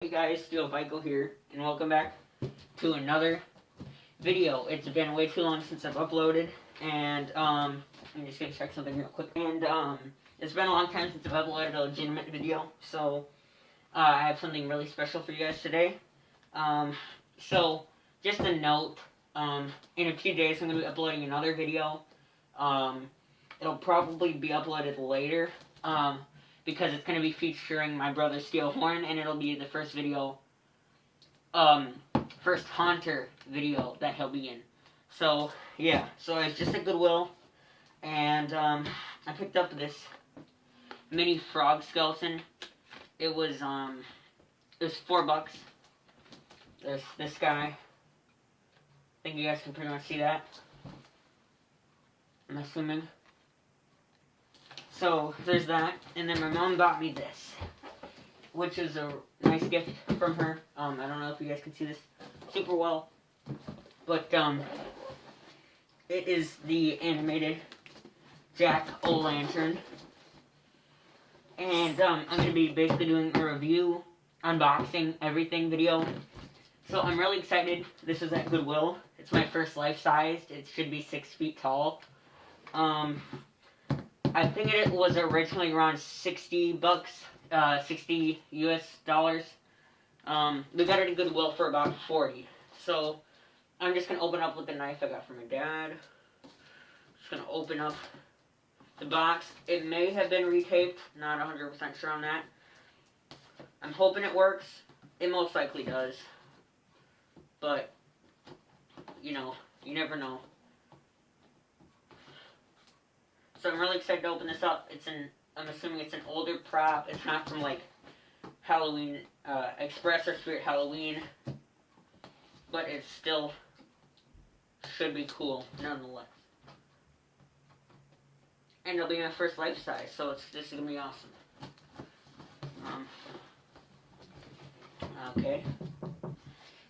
Hey guys, Lifesize here, and welcome back to another video. It's been way too long since I've uploaded, and I'm just gonna check something real quick. And it's been a long time since I've uploaded a legitimate video, so I have something really special for you guys today. So just a note, in a few days I'm gonna be uploading another video. It'll probably be uploaded later. Because it's going to be featuring my brother Steel Horn, and it'll be the first video, first Haunter video that he'll be in. So, yeah, so it's just at Goodwill, and, I picked up this mini frog skeleton. It was $4. There's this guy. I think you guys can pretty much see that, I'm assuming. So, there's that, and then my mom bought me this, which is a nice gift from her. I don't know if you guys can see this super well, but, it is the animated Jack-o'-lantern, and, I'm going to be basically doing a review, unboxing, everything video. So, I'm really excited. This is at Goodwill. It's my first life-sized. It should be 6 feet tall. I think it was originally around $60, 60 US dollars. We got it at Goodwill for about 40. So, I'm just going to open up with the knife I got from my dad. Just going to open up the box. It may have been retaped, not 100% sure on that. I'm hoping it works. It most likely does. But, you know, you never know. So I'm really excited to open this up. I'm assuming it's an older prop. It's not from like Halloween Express or Spirit Halloween, but it still should be cool nonetheless. And it'll be my first life size, so this is gonna be awesome. Okay,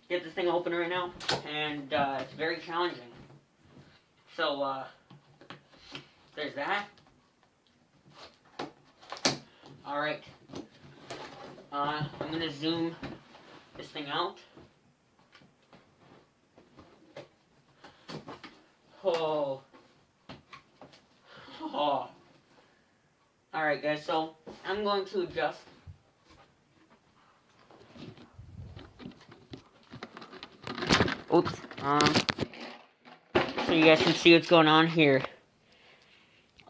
get this thing open right now, and it's very challenging. So there's that. Alright. I'm gonna zoom this thing out. Oh. Alright guys, so I'm going to adjust. Oops. So you guys can see what's going on here.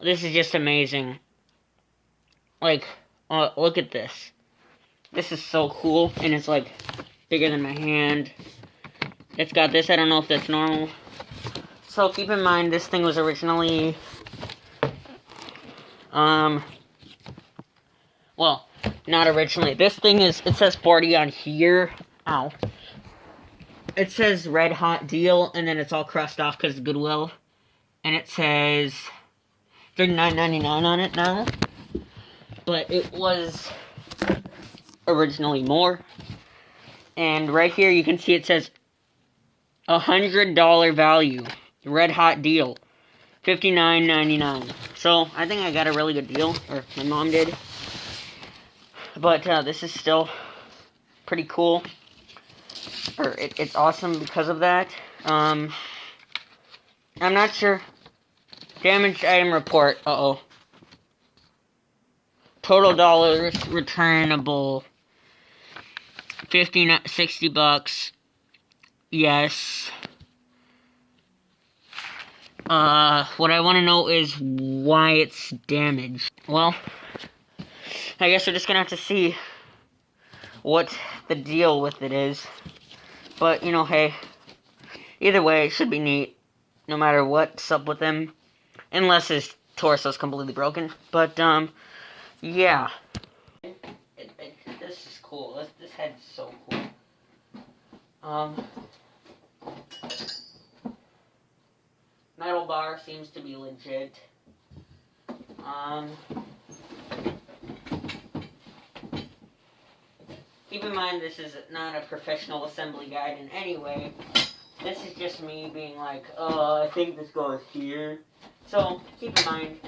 This is just amazing. Like, look at this. This is so cool, and it's like bigger than my hand. It's got this. I don't know if that's normal. So keep in mind, this thing was originally, well, not originally. This thing is, it says 40 on here. Ow. It says red hot deal, and then it's all crossed off because of Goodwill. And it says $39.99 on it now, but it was originally more. And right here you can see it says $100 value, red hot deal, $59.99. So I think I got a really good deal, or my mom did. But this is still pretty cool, or it's awesome because of that. I'm not sure. Damaged item report. Uh-oh. Total dollars returnable. $60. Yes. What I want to know is why it's damaged. Well, I guess we're just gonna have to see what the deal with it is. But, you know, hey, either way, it should be neat. No matter what's up with him. Unless his torso's completely broken. But, yeah. This is cool. This head's so cool. Metal bar seems to be legit. Keep in mind, this is not a professional assembly guide in any way. This is just me being like, I think this goes here. So, keep in mind,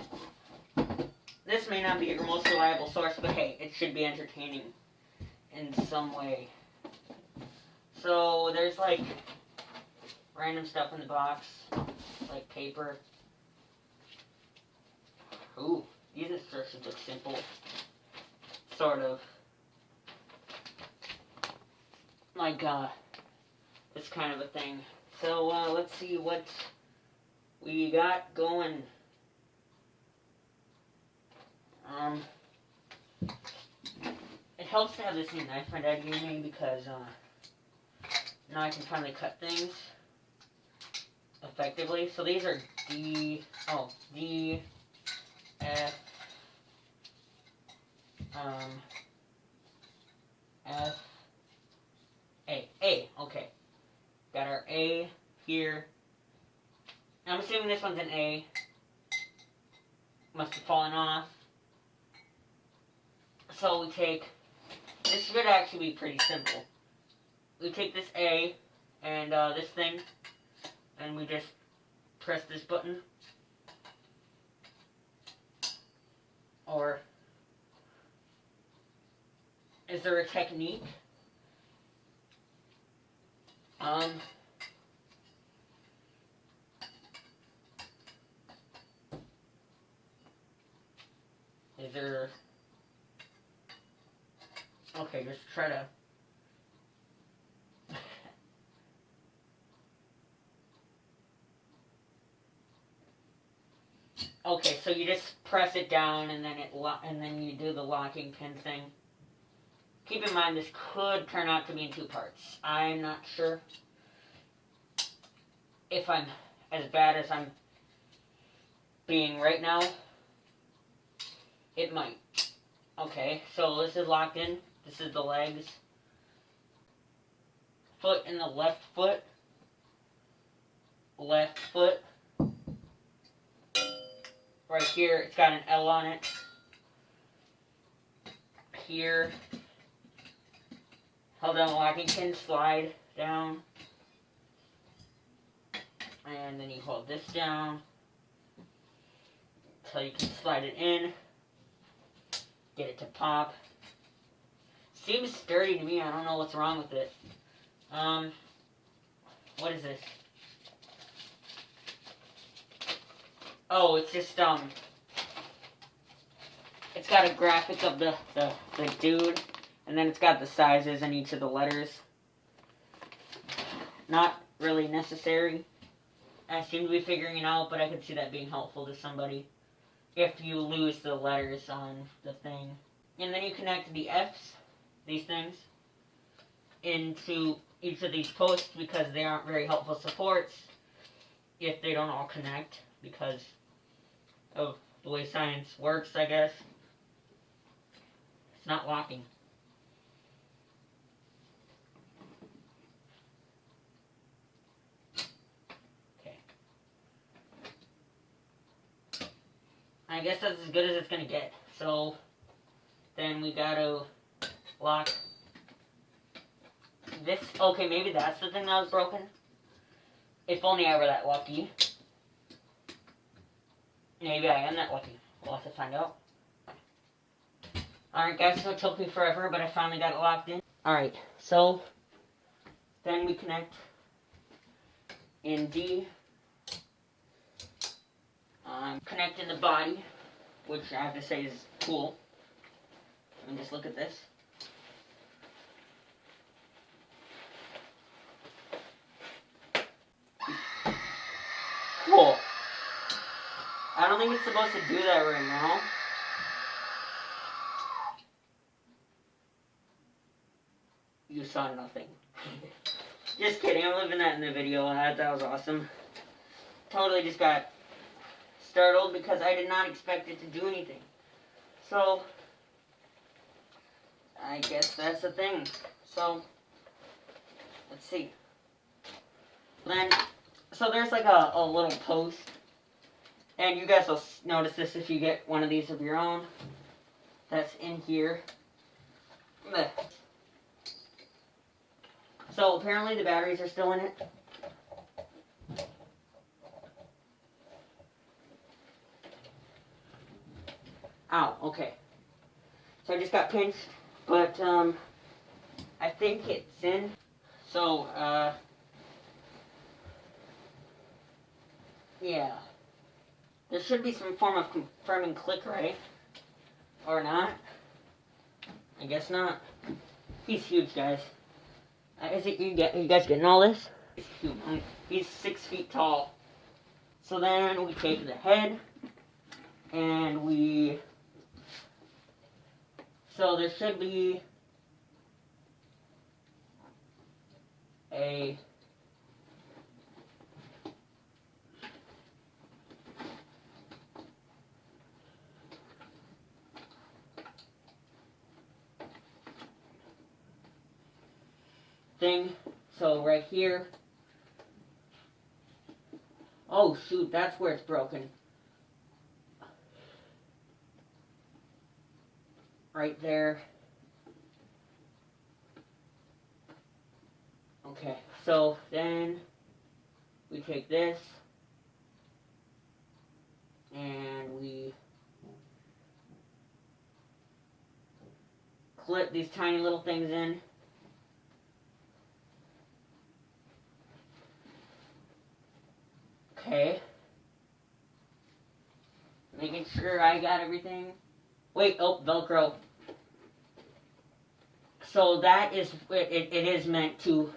this may not be your most reliable source, but hey, it should be entertaining. in some way. So there's like random stuff in the box, like paper. Ooh, these instructions look simple. Sort of. Like, this kind of a thing. So, let's see what we got going. It helps to have this new knife my dad gave me because, now I can finally cut things effectively. So these are D, F, F, A, okay. Got our A here. I'm assuming this one's an A. Must have fallen off. So we take, this should actually be pretty simple. We take this A and this thing, and we just press this button. Or, is there a technique? Is there... Okay, just try to... Okay, so you just press it down and then then you do the locking pin thing. Keep in mind this could turn out to be in 2 parts. I'm not sure if I'm as bad as I'm being right now. It might. Okay, so this is locked in. This is the legs. Foot in the left foot. Left foot. Right here, it's got an L on it. Here. Hold down the locking pin, slide down. And then you hold this down until you can slide it in. Get it to pop. Seems sturdy to me. I don't know what's wrong with it. What is this? Oh, it's just, it's got a graphic of the dude, and then it's got the sizes in each of the letters. Not really necessary. I seem to be figuring it out, but I could see that being helpful to somebody if you lose the letters on the thing. And then you connect the F's, these things, into each of these posts because they aren't very helpful supports if they don't all connect because of the way science works, I guess. It's not locking. Okay. I guess that's as good as it's gonna get. So then we gotta lock this. Okay, maybe that's the thing that was broken. If only I were that lucky. Maybe I am that lucky. We'll have to find out. Alright guys, so it took me forever, but I finally got it locked in. Alright, so then we connect in D. Connecting the body, which I have to say is cool. Let me just look at this. Cool. I don't think it's supposed to do that right now. You saw nothing. Just kidding, I'm leaving that in the video. That was awesome. Totally just got startled because I did not expect it to do anything. So, I guess that's the thing. So, let's see. Then, so there's like a little post. And you guys will notice this if you get one of these of your own. That's in here. So apparently the batteries are still in it. Ow, okay. So I just got pinched, but I think it's in. So, yeah. There should be some form of confirming click, right? Or not? I guess not. He's huge, guys. Is it you guys getting all this? He's huge. He's 6 feet tall. So then we take the head and we. So there should be a. Thing. So right here. Oh shoot, that's where it's broken. Right there. Okay, so then we take this and we clip these tiny little things in. Okay. Making sure I got everything. Wait, oh, Velcro. So that is, it is meant to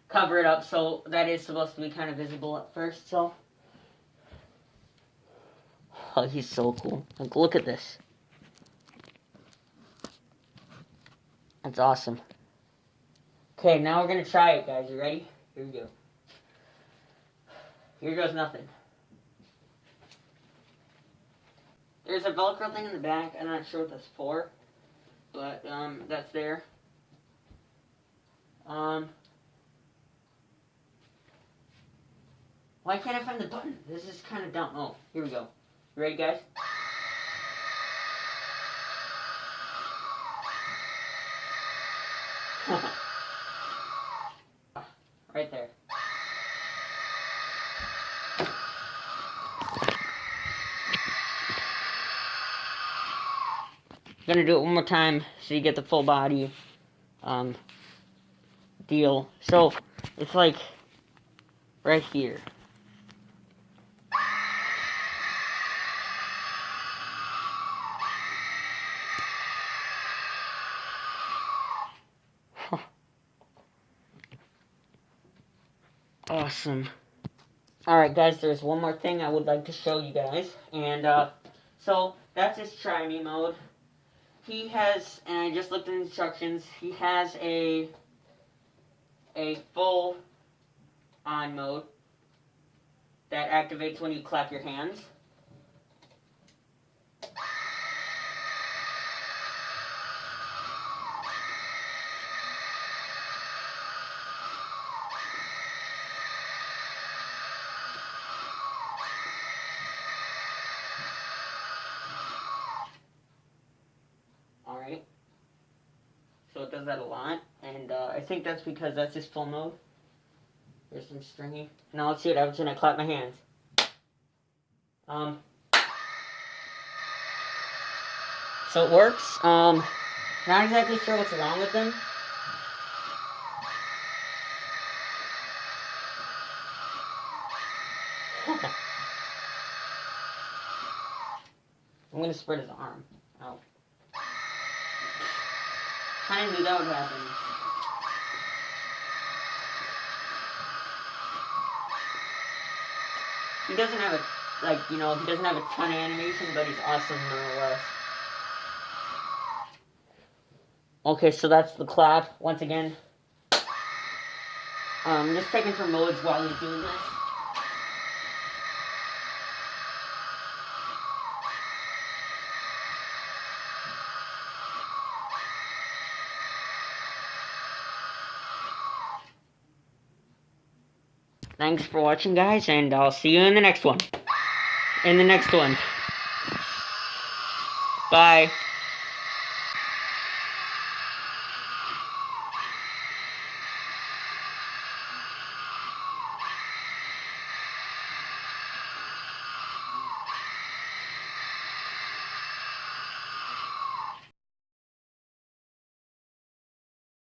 cover it up, so that is supposed to be kind of visible at first, so. Oh, he's so cool. Like, look at this. That's awesome. Okay, now we're gonna try it, guys. You ready? Here we go. Here goes nothing. There's a Velcro thing in the back. I'm not sure what that's for, but that's there. Why can't I find the button? This is kind of dumb. Oh, here we go. You ready, guys? Right there. I'm gonna do it one more time so you get the full body deal. So it's like right here. Awesome. Alright guys, there's one more thing I would like to show you guys. And so that's his try me mode. He has, and I just looked at the instructions, he has a full on mode that activates when you clap your hands. Alright. So it does that a lot, and I think that's because that's his full mode. There's some stringy. Now let's see what happens when I clap my hands. So it works. Not exactly sure what's wrong with them. I'm gonna spread his arm out. Kinda knew that would happen. He doesn't have a, like, you know, he doesn't have a ton of animation, but he's awesome nonetheless. Okay, so that's the clap. Once again, just checking for modes while he's doing this. Thanks for watching, guys, and I'll see you in the next one. Bye.